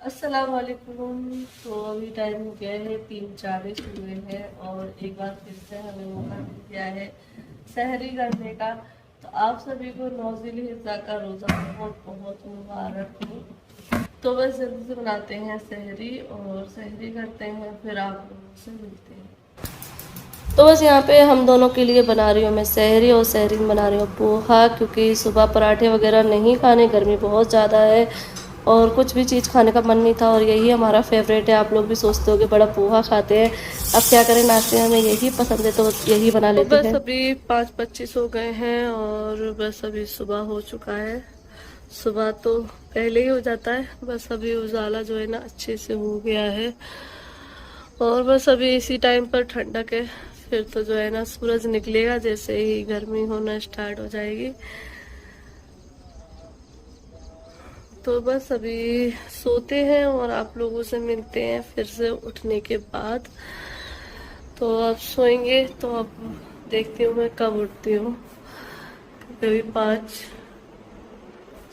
अस्सलाम वालेकुम। तो अभी टाइम हो गया है 3:40 हुए हैं और एक बार फिर से हमें मौका मिल गया है सहरी करने का। तो आप सभी को नौज़िल हिज्जा का रोज़ा बहुत बहुत मुबारक हो। तो बस जल्दी से बनाते हैं सहरी और सहरी करते हैं, फिर आप लोगों से मिलते हैं। तो बस यहाँ पे हम दोनों के लिए बना रही हूँ मैं सहरी, और सहरी में बना रही हूँ पोहा, क्योंकि सुबह पराठे वगैरह नहीं खाने, गर्मी बहुत ज़्यादा है और कुछ भी चीज़ खाने का मन नहीं था। और यही हमारा फेवरेट है। आप लोग भी सोचते हो कि बड़ा पोहा खाते हैं, अब क्या करें, नाश्ते में हमें यही पसंद है तो यही बना लेते हैं। बस अभी 5:25 हो गए हैं और बस अभी सुबह हो चुका है। सुबह तो पहले ही हो जाता है, बस अभी उजाला जो है ना अच्छे से हो गया है और बस अभी इसी टाइम पर ठंडक है। फिर तो जो है ना सूरज निकलेगा जैसे ही गर्मी होना स्टार्ट हो जाएगी। तो बस अभी सोते हैं और आप लोगों से मिलते हैं फिर से उठने के बाद। तो आप सोएंगे तो अब देखती हूँ मैं कब उठती हूँ। कभी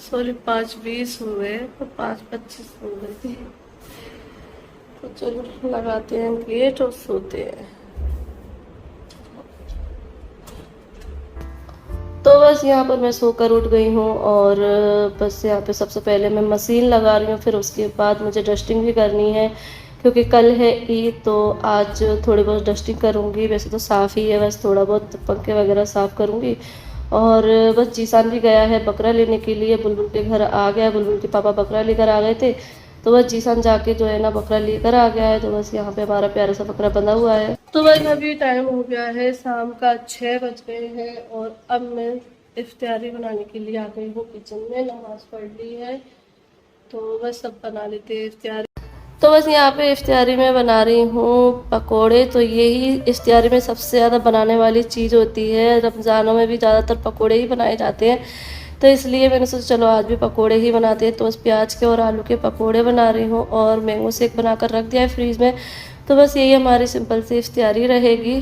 5:20 हुए तो 5:25 हो गई थी। तो चलो लगाते हैं गेट और सोते हैं। तो बस यहाँ पर मैं सोकर उठ गई हूँ और बस यहाँ पे सबसे पहले मैं मशीन लगा रही हूँ, फिर उसके बाद मुझे डस्टिंग भी करनी है क्योंकि कल है ईद। तो आज थोड़ी बहुत डस्टिंग करूँगी, वैसे तो साफ़ ही है, बस थोड़ा बहुत पंखे वगैरह साफ़ करूँगी। और बस जीसान भी गया है बकरा लेने के लिए, बुलबुल के घर आ गया, बुलबुल के पापा बकरा लेकर आ गए थे। तो बस जीसान जाके जो है ना बकरा लेकर आ गया है। तो बस यहाँ पे हमारा प्यारा सा बकरा बंधा हुआ है। तो बस अभी टाइम हो गया है शाम का 6 बज गए हैं और अब मैं इफ्तियारी बनाने के लिए आ गई हूँ किचन में। नमाज पढ़ ली है तो बस सब बना लेते हैं इफ्तियारी। तो बस यहाँ पे इफ्तियारी में बना रही हूँ पकोड़े। तो यही इफ्तियारी में सबसे ज़्यादा बनाने वाली चीज़ होती है। रमज़ानों में भी ज़्यादातर पकोड़े ही बनाए जाते हैं, तो इसलिए मैंने सोचा चलो आज भी पकोड़े ही बनाते हैं। तो बस प्याज के और आलू के पकोड़े बना रही हूँ और मैंगो शेक बनाकर रख दिया है फ्रीज़ में। तो बस यही हमारी सिंपल सी इफ्तियारी रहेगी।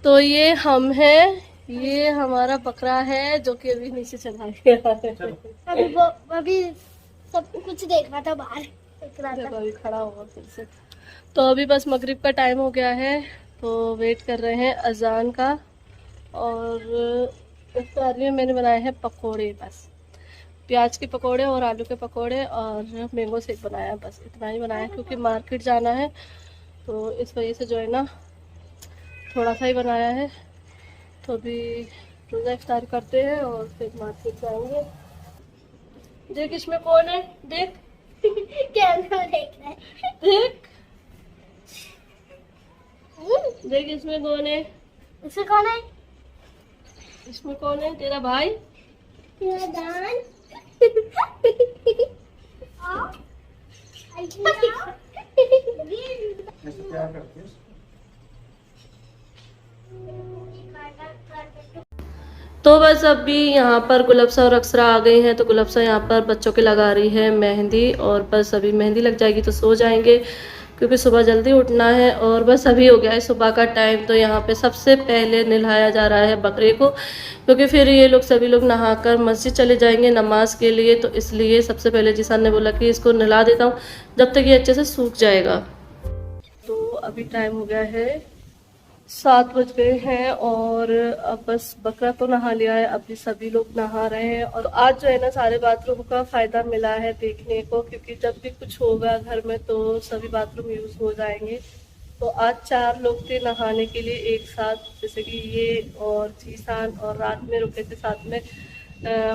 तो ये हम हैं, ये हमारा बकरा है जो कि अभी नीचे चला गया है। अभी सब कुछ देख रहा था बाहर, देख रहा देखो था। अभी खड़ा होगा फिर से। तो अभी बस मगरिब का टाइम हो गया है तो वेट कर रहे हैं अजान का। और इफ्तारी में मैंने बनाए हैं पकोड़े, बस प्याज के पकोड़े और आलू के पकोड़े और मैंगो शेक बनाया, बस इतना ही बनाया क्योंकि मार्केट जाना है तो इस वजह से जो है ना थोड़ा सा ही बनाया है। तो अभी रोज़ा इफ्तार करते हैं और फिर मार्केट जाएंगे। देख इसमें कौन है, देख कैमरा देख रहा है। देख देख इसमें कौन है, इसमें कौन है? इसमें कौन है, तेरा भाई। तेरा दान। तो बस अभी यहाँ पर गुलबसा और अक्सरा आ गई हैं। तो गुलबसा यहाँ पर बच्चों के लगा रही है मेहंदी और बस अभी मेहंदी लग जाएगी तो सो जाएंगे क्योंकि सुबह जल्दी उठना है। और बस अभी हो गया है सुबह का टाइम। तो यहाँ पे सबसे पहले नहलाया जा रहा है बकरे को क्योंकि फिर ये लोग सभी लोग नहाकर मस्जिद चले जाएंगे नमाज के लिए। तो इसलिए सबसे पहले जिसान ने बोला कि इसको नहला देता हूँ जब तक ये अच्छे से सूख जाएगा। तो अभी टाइम हो गया है 7 बज गए हैं और अब बस बकरा तो नहा लिया है, अभी सभी लोग नहा रहे हैं। और आज जो है ना सारे बाथरूम का फ़ायदा मिला है देखने को, क्योंकि जब भी कुछ होगा घर में तो सभी बाथरूम यूज़ हो जाएंगे। तो आज 4 लोग थे नहाने के लिए एक साथ, जैसे कि ये और जीसान, और रात में रुके थे साथ में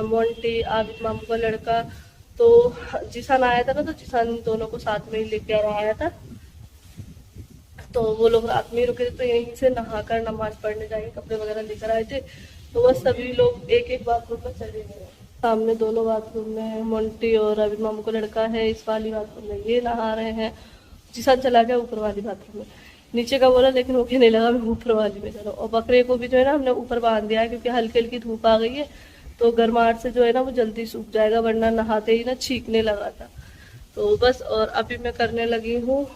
मोंटी, आबिद मामू का लड़का। तो जीसान आया था ना तो जीसान दोनों को साथ में ही लेकर आया था। तो वो लोग रात में ही रुके थे तो यहीं से नहाकर नमाज पढ़ने जाएंगे, कपड़े वगैरह लेकर आए थे। तो बस सभी लोग एक एक बाथरूम में चले गए। सामने दोनों बाथरूम में मोंटी और अभी मामू को लड़का है, इस वाली बाथरूम में ये नहा रहे हैं। जिसान चला गया ऊपर वाली बाथरूम में, नीचे का बोला लेकिन वो कहने लगा मैं ऊपर वाली में चलो। और बकरे को भी जो है ना हमने ऊपर बांध दिया है क्योंकि हल्की हल्की धूप आ गई है तो गर्माहट से जो है ना वो जल्दी सूख जाएगा, वरना नहाते ही ना छींकने लगा था। तो बस और अभी मैं करने लगी हूँ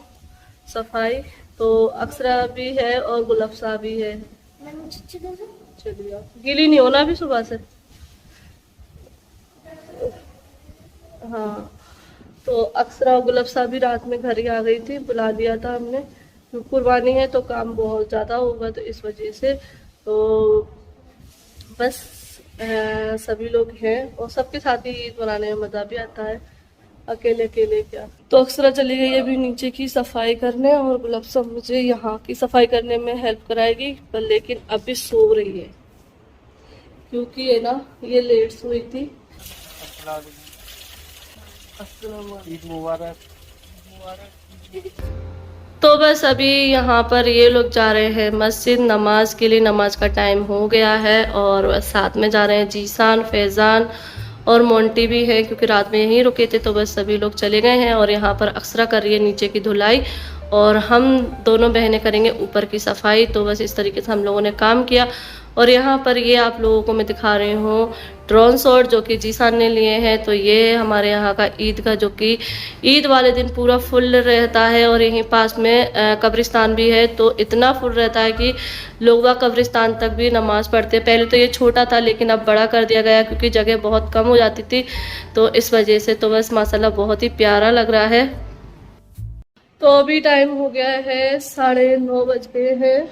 सफाई। तो अक्सरा भी है और गुलबसा भी है। चलिए गीली नहीं होना अभी सुबह से। हाँ तो अक्सरा और गुलफ्सा भी रात में घर ही आ गई थी, बुला लिया था हमने, क्योंकि कुर्बानी है तो काम बहुत ज़्यादा होगा, तो इस वजह से तो बस सभी लोग हैं और सबके साथ ही ईद मनाने में मज़ा भी आता है, अकेले अकेले क्या। तो अक्सरा चली गई अभी नीचे की सफाई करने और गुलफ्सा मुझे यहाँ की सफाई करने में हेल्प कराएगी, पर लेकिन अभी सो रही है क्योंकि है ना ये लेट सोई थी। ईद मुबारक। तो बस अभी यहाँ पर ये लोग जा रहे हैं मस्जिद नमाज के लिए, नमाज का टाइम हो गया है और साथ में जा रहे हैं जीसान, फैज़ान और मोंटी भी है, क्योंकि रात में यहीं रुके थे, तो बस सभी लोग चले गए हैं। और यहाँ पर अक्सरा कर रही है नीचे की धुलाई और हम दोनों बहनें करेंगे ऊपर की सफाई। तो बस इस तरीके से हम लोगों ने काम किया। और यहाँ पर ये आप लोगों को मैं दिखा रही हूँ ड्रोन शॉट जो कि जीसान ने लिए हैं। तो ये हमारे यहाँ का ईद का, जो कि ईद वाले दिन पूरा फुल रहता है और यहीं पास में कब्रिस्तान भी है, तो इतना फुल रहता है कि लोग वह कब्रिस्तान तक भी नमाज़ पढ़ते हैं। पहले तो ये छोटा था लेकिन अब बड़ा कर दिया गया क्योंकि जगह बहुत कम हो जाती थी, तो इस वजह से तो बस माशाल्लाह बहुत ही प्यारा लग रहा है। तो अभी टाइम हो गया है 9:30 बज गए हैं,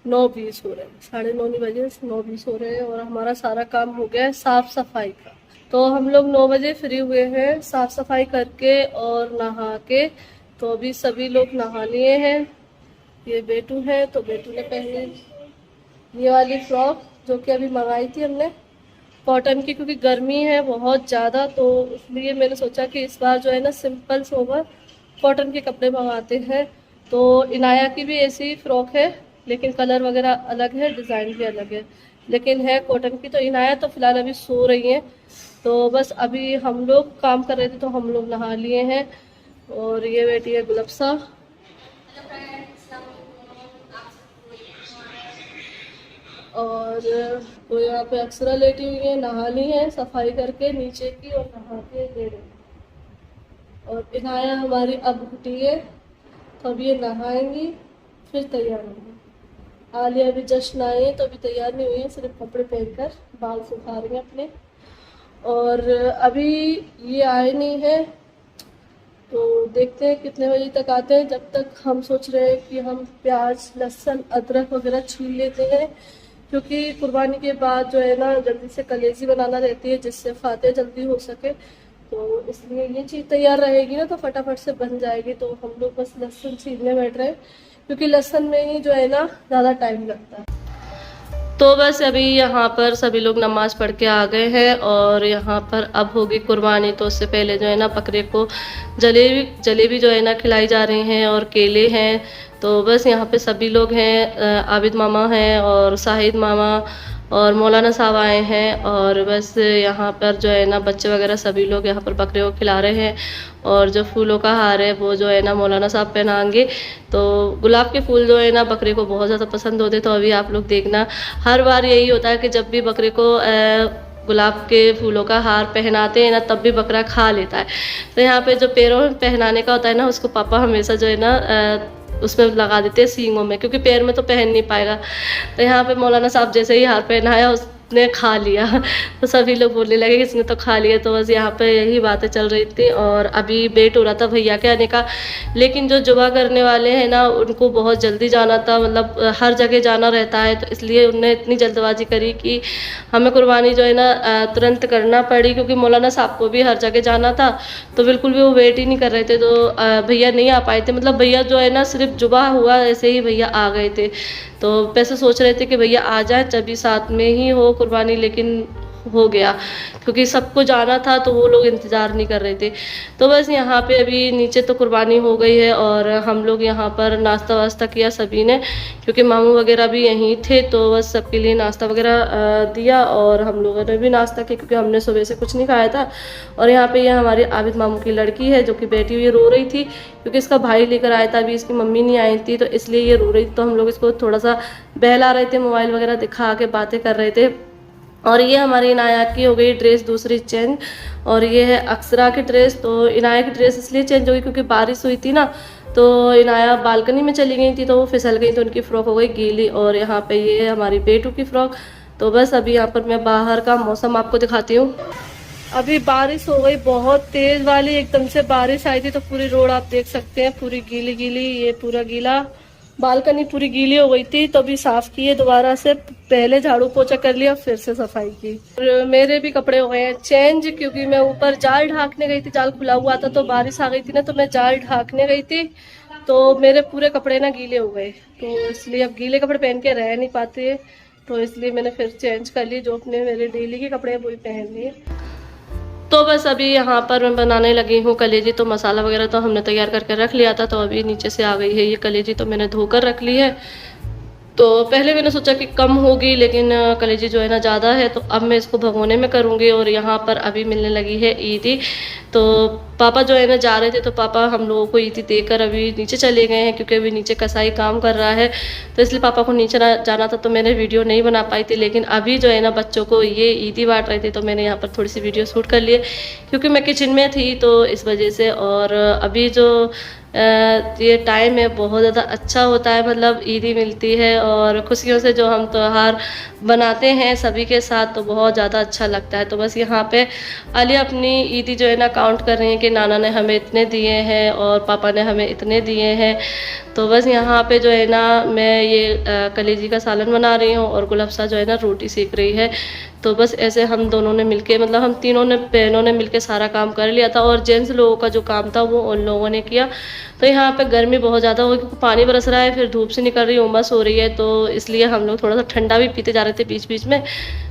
9:20 हो रहे हैं, 9:30 नहीं बजे, 9:20 हो रहे हैं और हमारा सारा काम हो गया है साफ सफाई का। तो हम लोग 9 बजे फ्री हुए हैं साफ सफाई करके और नहा के। तो अभी सभी लोग नहा लिए हैं। ये बेटू है, तो बेटू ने पहनी ये वाली फ्रॉक जो कि अभी मंगाई थी हमने कॉटन की, क्योंकि गर्मी है बहुत ज़्यादा, तो इसलिए मैंने सोचा कि इस बार जो है ना सिंपल सोबर कॉटन के कपड़े मंगाते हैं। तो इनाया की भी ऐसी फ्रॉक है लेकिन कलर वगैरह अलग है, डिज़ाइन भी अलग है, लेकिन है कॉटन की। तो इनाया तो फिलहाल अभी सो रही हैं, तो बस अभी हम लोग काम कर रहे थे तो हम लोग नहा लिए हैं। और ये बेटी है गुलफ्सा। और तो यहाँ पे अक्सरा लेटी हुई है, नहा ली है सफाई करके नीचे की और नहा के ले रही है। और इनाया हमारी अब उठी है, तो अब ये नहाएंगी फिर तैयार होंगी। आलिया भी जश्न आई है तो अभी तैयार नहीं हुई है, सिर्फ कपड़े पहनकर बाल सुखा रही हैं अपने। और अभी ये आए नहीं है, तो देखते हैं कितने बजे तक आते हैं। जब तक हम सोच रहे हैं कि हम प्याज, लहसुन, अदरक वगैरह छील लेते हैं, क्योंकि कुर्बानी के बाद जो है ना जल्दी से कलेजी बनाना रहती है जिससे फाते जल्दी हो सके, तो इसलिए ये चीज़ तैयार रहेगी ना तो फटाफट से बन जाएगी। तो हम लोग बस लहसुन छीलने बैठ रहे हैं क्योंकि लहसुन में ही जो है ना ज़्यादा टाइम लगता है। तो बस अभी यहाँ पर सभी लोग नमाज़ पढ़ के आ गए हैं और यहाँ पर अब होगी कुर्बानी। तो उससे पहले जो है ना बकरे को जलेबी जो है ना खिलाई जा रही हैं और केले हैं। तो बस यहाँ पे सभी लोग हैं, आबिद मामा हैं और साहिद मामा और मौलाना साहब आए हैं। और बस यहाँ पर जो है ना बच्चे वगैरह सभी लोग यहाँ पर बकरे को खिला रहे हैं। और जो फूलों का हार है वो जो है ना मौलाना साहब पहनाएंगे। तो गुलाब के फूल जो है ना बकरे को बहुत ज़्यादा पसंद होते, तो अभी आप लोग देखना हर बार यही होता है कि जब भी बकरे को गुलाब के फूलों का हार पहनाते हैं ना तब भी बकरा खा लेता है। तो यहाँ पे जो पैरों में पहनाने का होता है ना उसको पापा हमेशा जो है ना उसमें लगा देते हैं सींगों में, क्योंकि पैर में तो पहन नहीं पाएगा। तो यहाँ पे मौलाना साहब जैसे ही हार पहनाया उसने खा लिया, तो सभी लोग बोलने लगे कि इसने तो खा लिया। तो बस यहाँ पे यही बातें चल रही थी। और अभी वेट हो रहा था भैया के आने का, लेकिन जो जुबा करने वाले हैं ना उनको बहुत जल्दी जाना था, मतलब हर जगह जाना रहता है, तो इसलिए उनने इतनी जल्दबाजी करी कि हमें कुर्बानी जो है ना तुरंत करना पड़ी, क्योंकि मौलाना साहब को भी हर जगह जाना था। तो बिल्कुल भी वो वेट ही नहीं कर रहे थे, तो भैया नहीं आ पाए थे। मतलब भैया जो है ना सिर्फ जुबा हुआ ऐसे ही भैया आ गए थे। तो वैसे सोच रहे थे कि भैया आ जाए तभी साथ में ही हो कुर्बानी, लेकिन हो गया क्योंकि सबको जाना था तो वो लोग इंतज़ार नहीं कर रहे थे। तो बस यहाँ पे अभी नीचे तो कुर्बानी हो गई है और हम लोग यहाँ पर नाश्ता वास्ता किया सभी ने, क्योंकि मामू वगैरह भी यहीं थे। तो बस सबके लिए नाश्ता वगैरह दिया और हम लोगों ने भी नाश्ता किया क्योंकि हमने सुबह से कुछ नहीं खाया था। और यहाँ पे हमारी आबिद मामू की लड़की है जो कि बैठी हुई रो रही थी, क्योंकि इसका भाई लेकर आया था, अभी इसकी मम्मी नहीं आई थी, तो इसलिए ये रो रही थी। तो हम लोग इसको थोड़ा सा बहला रहे थे, मोबाइल वगैरह दिखा के बातें कर रहे थे। और ये हमारी इनाया की हो गई ड्रेस दूसरी चेंज, और ये है अक्सरा की ड्रेस। तो इनाया की ड्रेस इसलिए चेंज हो गई क्योंकि बारिश हुई थी ना, तो इनाया बालकनी में चली गई थी तो वो फिसल गई, तो उनकी फ़्रॉक हो गई गीली। और यहाँ पे ये है हमारी बेटू की फ़्रॉक। तो बस अभी यहाँ पर मैं बाहर का मौसम आपको दिखाती हूँ। अभी बारिश हो गई बहुत तेज वाली, एकदम से बारिश आई थी तो पूरी रोड आप देख सकते हैं पूरी गीली गीली, ये पूरा गीला, बालकनी पूरी गीली हो गई थी तो अभी साफ की है दोबारा से। पहले झाड़ू पोछा कर लिया फिर से सफाई की। और मेरे भी कपड़े हो गए हैं चेंज, क्योंकि मैं ऊपर जाल ढाकने गई थी, जाल खुला हुआ था तो बारिश आ गई थी ना, तो मैं जाल ढाकने गई थी तो मेरे पूरे कपड़े ना गीले हो गए, तो इसलिए अब गीले कपड़े पहन के रह नहीं पाते, तो इसलिए मैंने फिर चेंज कर लिए, जो अपने मेरे डेली के कपड़े हैं वही पहन लिए। तो बस अभी यहाँ पर मैं बनाने लगी हूँ कलेजी। तो मसाला वगैरह तो हमने तैयार करके रख लिया था, तो अभी नीचे से आ गई है ये कलेजी, तो मैंने धोकर रख ली है। तो पहले मैंने सोचा कि कम होगी, लेकिन कलेजी जो है ना ज़्यादा है, तो अब मैं इसको भगोने में करूँगी। और यहाँ पर अभी मिलने लगी है ईदी, तो पापा जो है ना जा रहे थे, तो पापा हम लोगों को ईदी देकर अभी नीचे चले गए हैं, क्योंकि अभी नीचे कसाई काम कर रहा है, तो इसलिए पापा को नीचे जाना था, तो मैंने वीडियो नहीं बना पाई थी। लेकिन अभी जो है ना बच्चों को ये ईदी बांट रहे थे, तो मैंने यहाँ पर थोड़ी सी वीडियो शूट कर लिए, क्योंकि मैं किचन में थी तो इस वजह से। और अभी जो ये टाइम है बहुत ज़्यादा अच्छा होता है, मतलब ईदी मिलती है और खुशियों से जो हम त्योहार बनाते हैं सभी के साथ, तो बहुत ज़्यादा अच्छा लगता है। तो बस यहाँ पे आलिया अपनी ईदी जो है ना काउंट कर रही है कि नाना ने हमें इतने दिए हैं और पापा ने हमें इतने दिए हैं। तो बस यहाँ पे जो है ना मैं ये कलेजी का सालन बना रही हूँ और गुलफ्सा जो है ना रोटी सेक रही है। तो बस ऐसे हम दोनों ने मिलके, मतलब हम तीनों ने बहनों ने मिलके सारा काम कर लिया था, और जेंट्स लोगों का जो काम था वो उन लोगों ने किया। तो यहाँ पे गर्मी बहुत ज़्यादा हो गई, क्योंकि पानी बरस रहा है, फिर धूप से निकल रही है, उमस हो रही है, तो इसलिए हम लोग थोड़ा सा ठंडा भी पीते जा रहे थे बीच बीच में।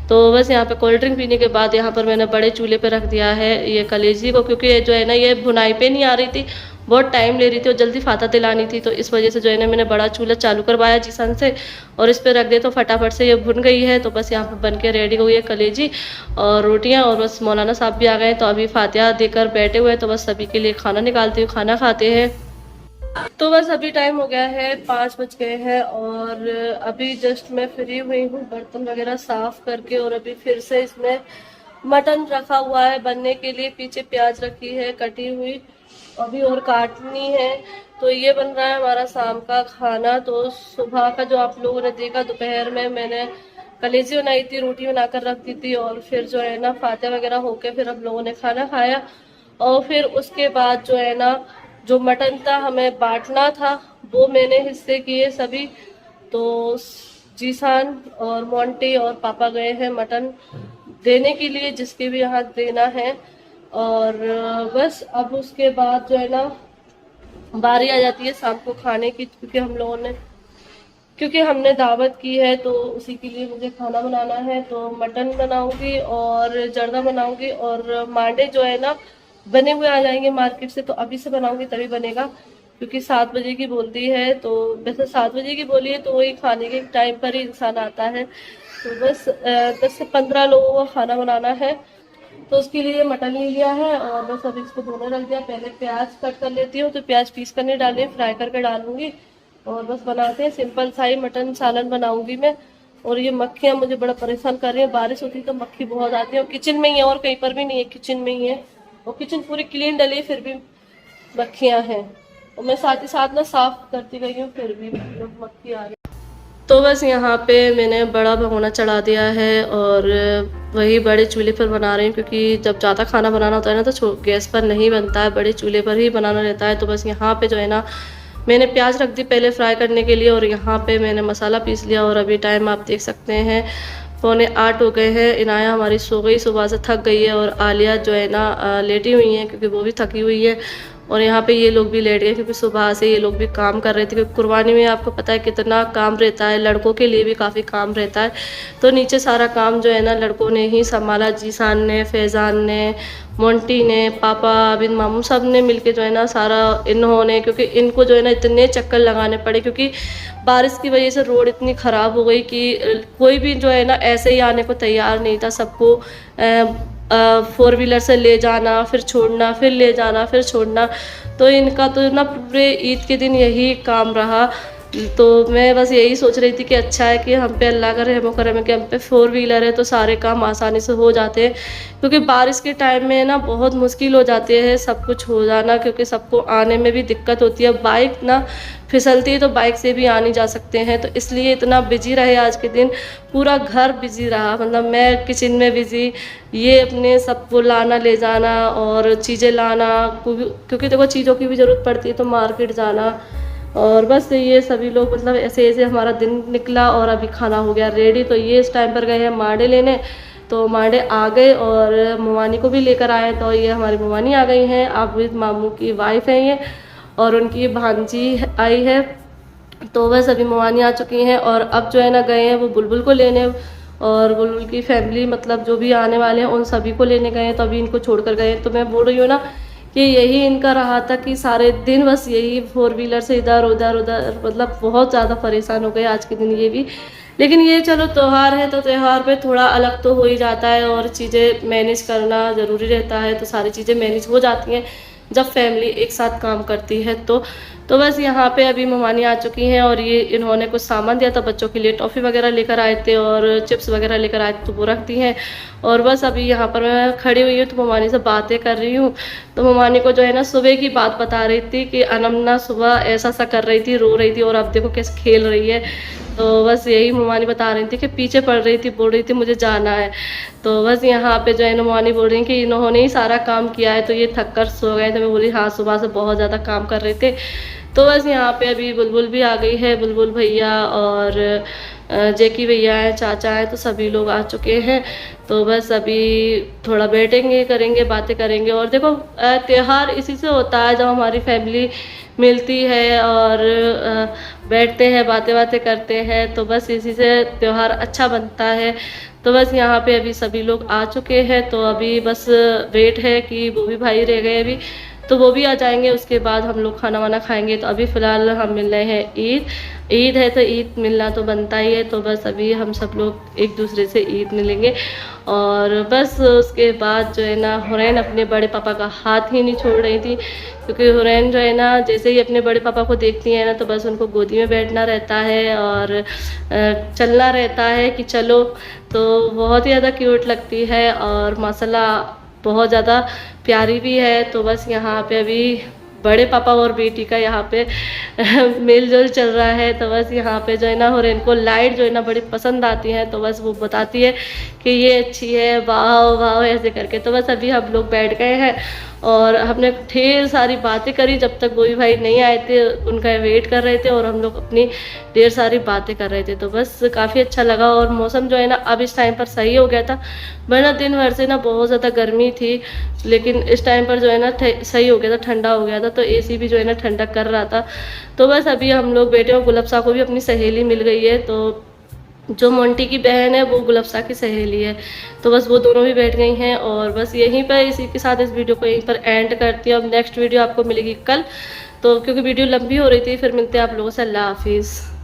तो बस यहाँ पे कोल्ड ड्रिंक पीने के बाद यहाँ पर मैंने बड़े चूल्हे पे रख दिया है ये कलेजी को, क्योंकि ये जो है ना ये भुनाई पे नहीं आ रही थी, बहुत टाइम ले रही थी और जल्दी फाता दिलानी थी, तो इस वजह से जो है ना मैंने बड़ा चूल्हा चालू करवाया जिसान से, और इस पर रख दिया, तो फटाफट से ये भुन गई है। तो बस यहाँ पर बन के रेडी हो गई है कलेजी और रोटियाँ। और बस मौलाना साहब भी आ गए, तो अभी फातिहा देकर बैठे हुए हैं, तो बस सभी के लिए खाना निकालती हूँ, खाना खाते हैं। तो बस अभी टाइम हो गया है 5 बज गए हैं, और अभी जस्ट मैं फ्री हुई हूँ बर्तन वगैरह साफ करके, और अभी फिर से इसमें मटन रखा हुआ है बनने के लिए, पीछे प्याज रखी है कटी हुई, अभी और काटनी है। तो ये बन रहा है हमारा शाम का खाना। तो सुबह का जो आप लोगों ने देखा, दोपहर में मैंने कलेजी बनाई थी, रोटी बनाकर रख दी थी, और फिर जो है ना फातिहा वगैरह होके फिर हम लोगों ने खाना खाया। और फिर उसके बाद जो है ना जो मटन था हमें बांटना था, वो मैंने हिस्से किए सभी। तो जीसान और मोंटी और पापा गए हैं मटन देने के लिए, जिसके भी यहाँ देना है। और बस अब उसके बाद जो है ना बारी आ जाती है शाम को खाने की, क्योंकि हमने दावत की है, तो उसी के लिए मुझे खाना बनाना है। तो मटन बनाऊंगी और जर्दा बनाऊंगी, और मांडे जो है ना बने हुए आ जाएंगे मार्केट से, तो अभी से बनाऊंगी तभी बनेगा, क्योंकि 7 बजे की बोलती है। तो वैसे 7 बजे की बोली है, तो वही खाने के टाइम पर ही इंसान आता है। तो बस 10 से 15 लोगों को खाना बनाना है, तो उसके लिए मटन ले लिया है, और बस अभी इसको धोने रख दिया। पहले प्याज कट कर लेती हूँ, तो प्याज पीस कर नहीं डाली, फ्राई करके डालूंगी, और बस बनाते हैं सिंपल सा ही मटन सालन बनाऊंगी मैं। और ये मक्खियाँ मुझे बड़ा परेशान कर रही है, बारिश होती है तो मक्खी बहुत आती है, और किचन में ही है और कहीं पर भी नहीं है, किचन में ही है, और किचन पूरी क्लीन डली है फिर भी मक्खियाँ हैं, और मैं साथ ही साथ ना साफ करती गई हूँ फिर भी मक्खी आ रही। तो बस यहाँ पे मैंने बड़ा भगोना चढ़ा दिया है, और वही बड़े चूल्हे पर बना रही हूँ, क्योंकि जब ज़्यादा खाना बनाना होता है ना तो गैस पर नहीं बनता है, बड़े चूल्हे पर ही बनाना रहता है। तो बस यहाँ पे जो है ना मैंने प्याज रख दी पहले फ्राई करने के लिए, और यहाँ पे मैंने मसाला पीस लिया। और अभी टाइम आप देख सकते हैं 7:45 हो गए हैं। इनाया हमारी सो गई, सुबह से थक गई है, और आलिया जो है ना लेटी हुई है, क्योंकि वो भी थकी हुई है। और यहाँ पे ये लोग भी लेट गए, क्योंकि सुबह से ये लोग भी काम कर रहे थे, क्योंकि कुर्बानी में आपको पता है कितना काम रहता है, लड़कों के लिए भी काफ़ी काम रहता है। तो नीचे सारा काम जो है ना लड़कों ने ही संभाला, जीसान ने, फैज़ान ने, मोंटी ने, पापा, बिन मामू सब ने मिलके जो है ना सारा इन्होंने, क्योंकि इनको जो है ना इतने चक्कर लगाने पड़े, क्योंकि बारिश की वजह से रोड इतनी ख़राब हो गई कि कोई भी जो है ना ऐसे ही आने को तैयार नहीं था। सबको 4 व्हीलर से ले जाना, फिर छोड़ना, फिर ले जाना, फिर छोड़ना। तो इनका तो ना पूरे ईद के दिन यही काम रहा। तो मैं बस यही सोच रही थी कि अच्छा है कि हम पे अल्लाह का रहम करम है कि हम पे 4 व्हीलर है तो सारे काम आसानी से हो जाते हैं, क्योंकि बारिश के टाइम में ना बहुत मुश्किल हो जाती है सब कुछ हो जाना, क्योंकि सबको आने में भी दिक्कत होती है। बाइक ना फिसलती है तो बाइक से भी आ नहीं जा सकते हैं, तो इसलिए इतना बिजी रहे आज के दिन, पूरा घर बिजी रहा। मतलब मैं किचन में बिजी, ये अपने सबको लाना ले जाना और चीज़ें लाना, क्योंकि देखो चीज़ों की भी ज़रूरत पड़ती है तो मार्केट जाना, और बस ये सभी लोग मतलब ऐसे ऐसे हमारा दिन निकला और अभी खाना हो गया रेडी। तो ये इस टाइम पर गए हैं मांडे लेने, तो मांडे आ गए और मवानी को भी लेकर आए, तो ये हमारी मवानी आ गई हैं, आबिद मामू की वाइफ है ये, और उनकी भांजी आई है। तो बस अभी मवानी आ चुकी हैं और अब जो है ना गए हैं वो बुलबुल को लेने, और बुलबुल की फैमिली मतलब जो भी आने वाले हैं उन सभी को लेने गए हैं, तो अभी इनको छोड़ कर गए हैं। तो मैं बोल रही हूँ ना कि यही इनका रहा था कि सारे दिन बस यही 4 व्हीलर से इधर उधर उधर, मतलब बहुत ज़्यादा परेशान हो गए आज के दिन ये भी। लेकिन ये चलो त्यौहार है तो त्यौहार पे थोड़ा अलग तो हो ही जाता है, और चीज़ें मैनेज करना ज़रूरी रहता है, तो सारी चीज़ें मैनेज हो जाती हैं जब फैमिली एक साथ काम करती है। तो बस यहाँ पे अभी ममानी आ चुकी हैं, और ये इन्होंने कुछ सामान दिया था बच्चों के लिए, टॉफ़ी वगैरह लेकर आए थे और चिप्स वगैरह लेकर आए थे, तो वो रख दी हैं। और बस अभी यहाँ पर मैं खड़ी हुई हूँ तो ममानी से बातें कर रही हूँ। तो ममानी को जो है ना सुबह की बात बता रही थी कि अनमना सुबह ऐसा सा कर रही थी, रो रही थी, और अब देखो कैसे खेल रही है। तो बस यही ममानी बता रही थी कि पीछे पड़ रही थी, बोल रही थी मुझे जाना है। तो बस यहाँ पे जो है ना ममानी बोल रही कि इन्होंने ही सारा काम किया है तो ये थक कर सो गए। तो मैं बोली हाँ सुबह से बहुत ज़्यादा काम कर रहे थे। तो बस यहाँ पे अभी बुलबुल भी आ गई है, बुलबुल भैया और जेकी भैया हैं, चाचा हैं, तो सभी लोग आ चुके हैं। तो बस अभी थोड़ा बैठेंगे, करेंगे, बातें करेंगे। और देखो त्योहार इसी से होता है जब हमारी फैमिली मिलती है और बैठते हैं, बातें करते हैं, तो बस इसी से त्यौहार अच्छा बनता है। तो बस यहाँ पे अभी सभी लोग आ चुके हैं, तो अभी बस वेट है कि वो भी भाई रह गए अभी, तो वो भी आ जाएंगे, उसके बाद हम लोग खाना वाना खाएंगे। तो अभी फ़िलहाल हम मिल रहे हैं ईद है तो ईद मिलना तो बनता ही है। तो बस अभी हम सब लोग एक दूसरे से ईद मिलेंगे, और बस उसके बाद जो है ना हुरैन अपने बड़े पापा का हाथ ही नहीं छोड़ रही थी, क्योंकि हुरैन जो है ना जैसे ही अपने बड़े पापा को देखती है ना तो बस उनको गोदी में बैठना रहता है और चलना रहता है कि चलो। तो बहुत ही ज़्यादा क्यूट लगती है और माशाल्लाह बहुत ज़्यादा प्यारी भी है। तो बस यहाँ पे अभी बड़े पापा और बेटी का यहाँ पे मेल जोल चल रहा है। तो बस यहाँ पे जो है ना हुरैन को लाइट जो है ना बड़ी पसंद आती है, तो बस वो बताती है कि ये अच्छी है, वाह वाह ऐसे करके। तो बस अभी हम लोग बैठ गए हैं और हमने ढेर सारी बातें करी, जब तक गोभी भाई नहीं आए थे उनका वेट कर रहे थे और हम लोग अपनी ढेर सारी बातें कर रहे थे। तो बस काफ़ी अच्छा लगा, और मौसम जो है ना अब इस टाइम पर सही हो गया था, वरना दिन भर से ना बहुत ज़्यादा गर्मी थी, लेकिन इस टाइम पर जो है ना सही हो गया था, ठंडा हो गया था, तो एसी भी जो है ना ठंडक कर रहा था। तो बस अभी हम लोग बैठे और गुलबसा को भी अपनी सहेली मिल गई है, तो जो मोंटी की बहन है वो गुलबसा की सहेली है, तो बस वो दोनों भी बैठ गई हैं। और बस यहीं पर इसी के साथ इस वीडियो को यहीं पर एंड करती हूँ। अब नेक्स्ट वीडियो आपको मिलेगी कल, तो क्योंकि वीडियो लंबी हो रही थी, फिर मिलते हैं आप लोगों से। अल्लाह हाफिज़।